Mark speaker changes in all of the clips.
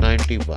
Speaker 1: 91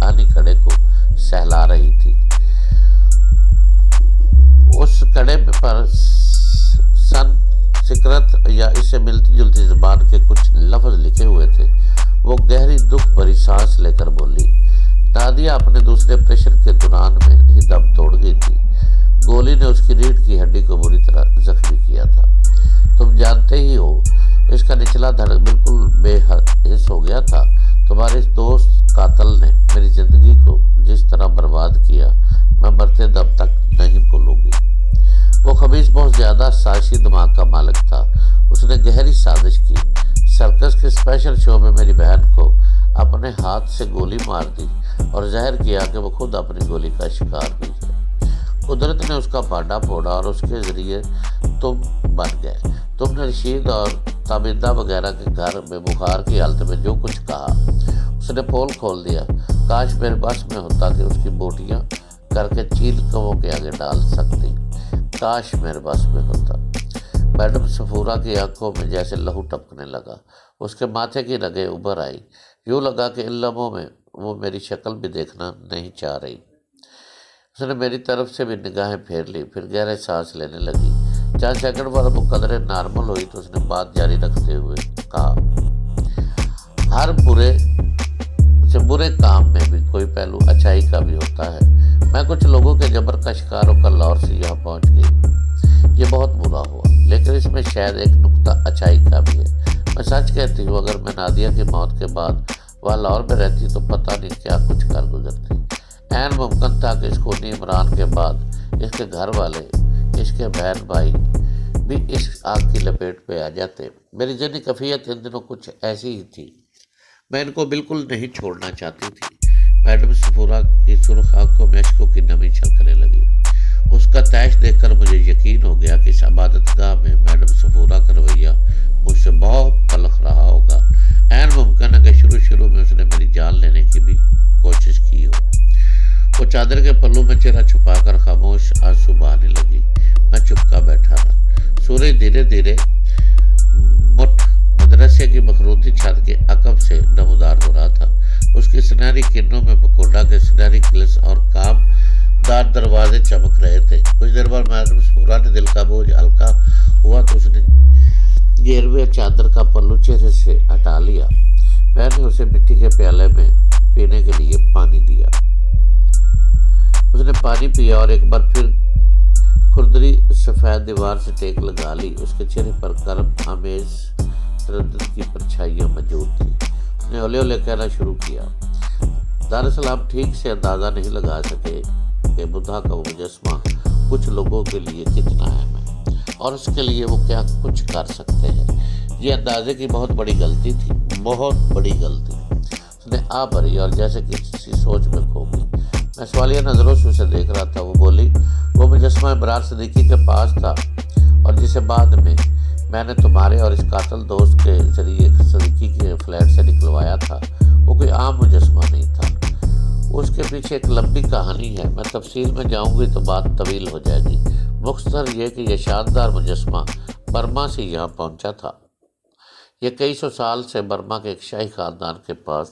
Speaker 1: آنی کڑے کو سہلا رہی تھی۔ اس کڑے پر سنسکرت یا اس سے ملتی جلتی زبان کے کچھ لفظ لکھے ہوئے تھے۔ وہ گہری دکھ بھری سانس لے کر بولی۔ نادیہ اپنے دوسرے پریشر کے دوران میں ہی دم توڑ گئی تھی۔ گولی نے اس کی ریڑھ کی ہڈی کو بری طرح زخمی کیا تھا۔ تم جانتے ہی ہو، اس کا نچلا دھڑ بالکل بے حس ہو گیا تھا۔ تمہارے اس دوست قاتل نے میری زندگی کو جس طرح برباد کیا، میں مرتے دم تک نہیں بھولوں گی۔ وہ خبیث بہت زیادہ سازشی دماغ کا مالک تھا۔ اس نے گہری سازش کی، سرکس کے اسپیشل شو میں میری بہن کو اپنے ہاتھ سے گولی مار دی اور ظاہر کیا کہ وہ خود اپنی گولی کا شکار ہوئی ہے۔ قدرت نے اس کا پانڈا پھوڑا اور اس کے ذریعے تم بن گئے۔ تم نے رشید اور تابندہ وغیرہ کے گھر میں بخار کی حالت میں جو کچھ کہا، اس نے پول کھول دیا۔ کاش میرے بس میں ہوتا کہ اس کی بوٹیاں کر کے چیل کووں کے آگے ڈال سکتی۔ کاش میرے بس میں ہوتا۔ میڈم صفورہ کی آنکھوں میں جیسے لہو ٹپکنے لگا۔ اس کے ماتھے کی رگیں ابھر آئی۔ یوں لگا کہ ان لمحوں میں وہ میری شکل بھی دیکھنا نہیں چاہ رہی۔ اس نے میری طرف سے بھی نگاہیں پھیر لی، پھر گہرے سانس لینے لگی۔ چند سیکنڈ بعد وہ قدرے نارمل ہوئی تو اس نے بات جاری رکھتے ہوئے کہا، ہر برے کام میں بھی کوئی پہلو اچھائی کا بھی ہوتا ہے۔ میں کچھ لوگوں کے جبر کا شکار ہو کر لاہور سے یہاں پہنچ گئی۔ یہ بہت برا ہوا، لیکن اس میں شاید ایک نقطہ اچھائی کا بھی ہے۔ میں سچ کہتی ہوں، اگر میں نادیہ کی موت کے بعد وہاں لاہور میں رہتی تو پتہ نہیں کیا کچھ کر گزرتی۔ عین ممکن تھا کہ اس خونی عمران کے بعد اس کے گھر والے، اس کے بہن بھائی بھی اس آگ کی لپیٹ پہ آ جاتے۔ میری ذہنی کیفیت ان دنوں کچھ ایسی ہی تھی، میں ان کو بالکل نہیں چھوڑنا چاہتی تھی۔ میڈم صفورہ کی سرخ آنکھوں میں اشکوں کی نمی چھلکنے لگی۔ اس کا تیش دیکھ کر مجھے یقین ہو گیا کہ اس عبادت گاہ میں میڈم صفورہ کا رویہ مجھ سے بہت تلخ رہا ہوگا۔ عین ممکن ہے کہ شروع میں اس نے میری جان لینے کی بھی کوشش کی ہو۔ وہ چادر کے پلو میں چہرہ چھپا کر خاموش آنسو بہانے لگی۔ میں چپکا بیٹھا رہا۔ سورج دھیرے دھیرے مدرسے کی مخروطی چھت کے عقب سے نمودار ہو رہا تھا۔ اس کی سنہری کرنوں میں پکوڈا کے سنہری گلس اور کام دار دروازے چمک رہے تھے۔ کچھ دیر بعد میڈم صفورہ نے دل کا بوجھ ہلکا ہوا تو اس نے گیروے چادر کا پلو چہرے سے ہٹا لیا۔ میں نے اسے مٹی کے پیالے میں پینے کے لیے پانی دیا۔ اس نے پانی پیا اور ایک بار پھر کھردری سفید دیوار سے ٹیک لگا لی۔ اس کے چہرے پر کرم آمیز تردد کی پرچھائیاں موجود تھیں۔ اس نے ہولے ہولے کہنا شروع کیا، دراصل آپ ٹھیک سے اندازہ نہیں لگا سکے کہ بدھا کا وہ مجسمہ کچھ لوگوں کے لیے کتنا اہم ہے اور اس کے لیے وہ کیا کچھ کر سکتے ہیں۔ یہ اندازے کی بہت بڑی غلطی تھی، بہت بڑی غلطی۔ اس نے آ بھری اور جیسے کسی سوچ میں کھو گئی۔ میں سوالیہ نظروں سے اسے دیکھ رہا تھا۔ وہ بولی، وہ مجسمہ ابرار صدیقی کے پاس تھا اور جسے بعد میں نے تمہارے اور اس قاتل دوست کے ذریعے صدیقی کے فلیٹ سے نکلوایا تھا، وہ کوئی عام مجسمہ نہیں تھا۔ اس کے پیچھے ایک لمبی کہانی ہے، میں تفصیل میں جاؤں گی تو بات طویل ہو جائے گی۔ مختصر یہ کہ یہ شاندار مجسمہ برما سے یہاں پہنچا تھا۔ یہ کئی سو سال سے برما کے ایک شاہی خاندان کے پاس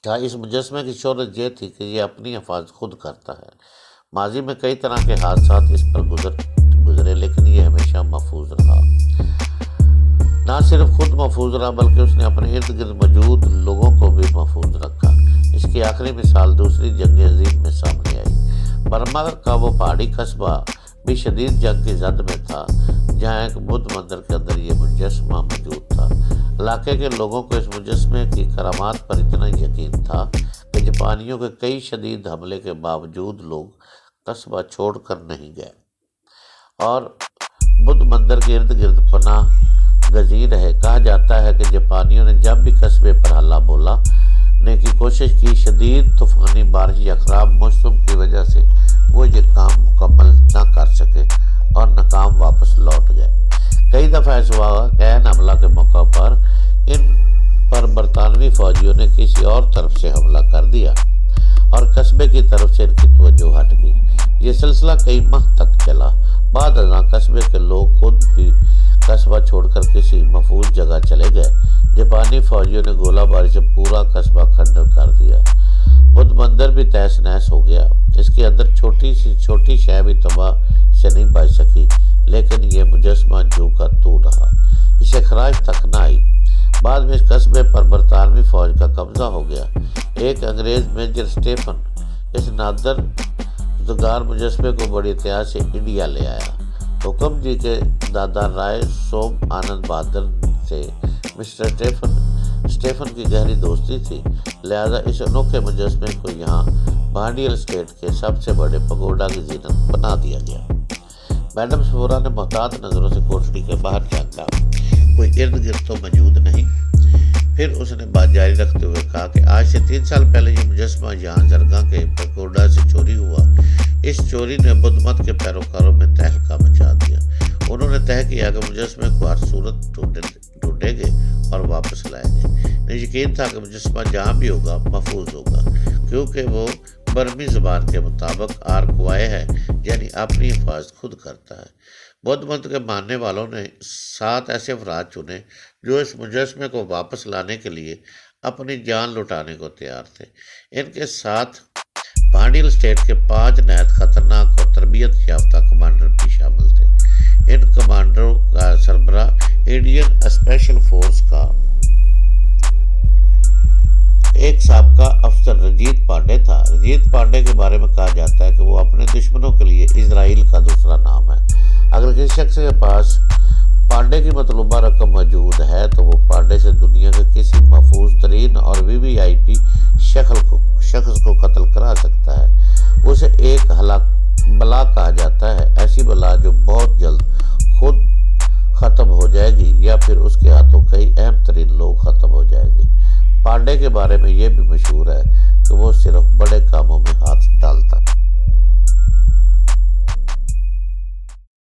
Speaker 1: تھا۔ اس مجسمے کی شہرت یہ تھی کہ یہ اپنی حفاظت خود کرتا ہے۔ ماضی میں کئی طرح کے حادثات اس پر گزرے لیکن یہ ہمیشہ محفوظ رہا۔ نہ صرف خود محفوظ رہا بلکہ اس نے اپنے ارد گرد موجود لوگوں کو بھی محفوظ رکھا۔ اس کی آخری مثال دوسری جنگ عظیم میں سامنے آئی۔ برما کا وہ پہاڑی قصبہ بھی شدید جنگ کی زد میں تھا، جہاں ایک بدھ مندر کے اندر یہ مجسمہ موجود تھا۔ علاقے کے لوگوں کو اس مجسمے کی کرامات پر اتنا یقین تھا کہ جاپانیوں کے کئی شدید حملے کے باوجود لوگ قصبہ چھوڑ کر نہیں گئے اور بدھ مندر کے ارد گرد پناہ گزین رہے۔ کہا جاتا ہے کہ جاپانیوں نے جب بھی قصبے پر حملہ بولنے کی کوشش کی، شدید طوفانی بارش یا خراب موسم کی وجہ سے وہ یہ کام مکمل نہ کر سکے اور ناکام واپس لوٹ گئے۔ کئی دفعہ ایسا ہوا کہ عین حملہ کے موقع پر ان پر برطانوی فوجیوں نے کسی اور طرف سے حملہ کر دیا اور قصبے کی طرف سے ان کی توجہ ہٹ گئی۔ یہ سلسلہ کئی ماہ تک چلا۔ بعد ازاں قصبے کے لوگ خود بھی قصبہ چھوڑ کر کسی محفوظ جگہ چلے گئے۔ جاپانی فوجیوں نے گولہ باری سے پورا قصبہ کھنڈر کر دیا۔ بدھ مندر بھی تہس نہس ہو گیا۔ اس کے اندر چھوٹی شے بھی تباہ سے نہیں بچ سکی، لیکن یہ مجسمہ جو کا تو رہا، اسے خراش تک نہ آئی۔ بعد میں اس قصبے پر برطانوی فوج کا قبضہ ہو گیا۔ ایک انگریز میجر اسٹیفن اس نادر یادگار مجسمے کو بڑی احتیاط سے انڈیا لے آیا۔ حکم جی کے دادا رائے سوم آنند بہادر سے مسٹر اسٹیفن کی گہری دوستی تھی، لہذا اس انوکھے مجسمے کو یہاں بانڈیل اسٹیٹ کے سب سے بڑے پگوڈا کی زینت بنا دیا گیا۔ میڈم سفورا نے محتاط نظروں سے کوٹڑی کے باہر جھانکا۔ کوئی ارد گرد تو موجود نہیں۔ پھر اس نے بات جاری رکھتے ہوئے کہا کہ آج سے 3 سال پہلے یہ مجسمہ یہاں درگاہ کے پگوڈا سے چوری ہوا۔ اس چوری نے بدھ مت کے پیروکاروں میں تہلکہ مچا دیا۔ انہوں نے طے کیا کہ مجسمے کو ہر صورت ڈھونڈیں گے اور واپس لائیں گے۔ انہیں یقین تھا کہ مجسمہ جہاں بھی ہوگا محفوظ ہوگا، کیونکہ وہ برمی زبان کے مطابق آرکوائے ہے، یعنی اپنی حفاظت خود کرتا ہے۔ بدھ مت کے ماننے والوں نے 7 ایسے افراد چنے جو اس مجسمے کو واپس لانے کے لیے اپنی جان لٹانے کو تیار تھے۔ ان کے ساتھ بانڈیل اسٹیٹ کے 5 نہایت خطرناک اور تربیت یافتہ کمانڈر بھی شامل تھے۔ ان کمانڈروں کا سربراہ انڈین اسپیشل فورس کا ایک سابقہ افسر رجیت پانڈے تھا۔ رجیت پانڈے کے بارے میں کہا جاتا ہے کہ وہ اپنے دشمنوں کے لیے اسرائیل کا دوسرا نام ہے۔ اگر کسی شخص کے پاس پانڈے کی مطلوبہ رقم موجود ہے تو وہ پانڈے سے دنیا کے کسی محفوظ ترین اور VVIP شخص کو قتل کرا سکتا ہے۔ اسے ایک بلا کہا جاتا ہے، ایسی بلا جو بہت جلد خود ختم ہو جائے گی یا پھر اس کے ہاتھوں کئی اہم ترین لوگ ختم ہو جائیں گے۔ پانڈے کے بارے میں یہ بھی مشہور ہے کہ وہ صرف بڑے کاموں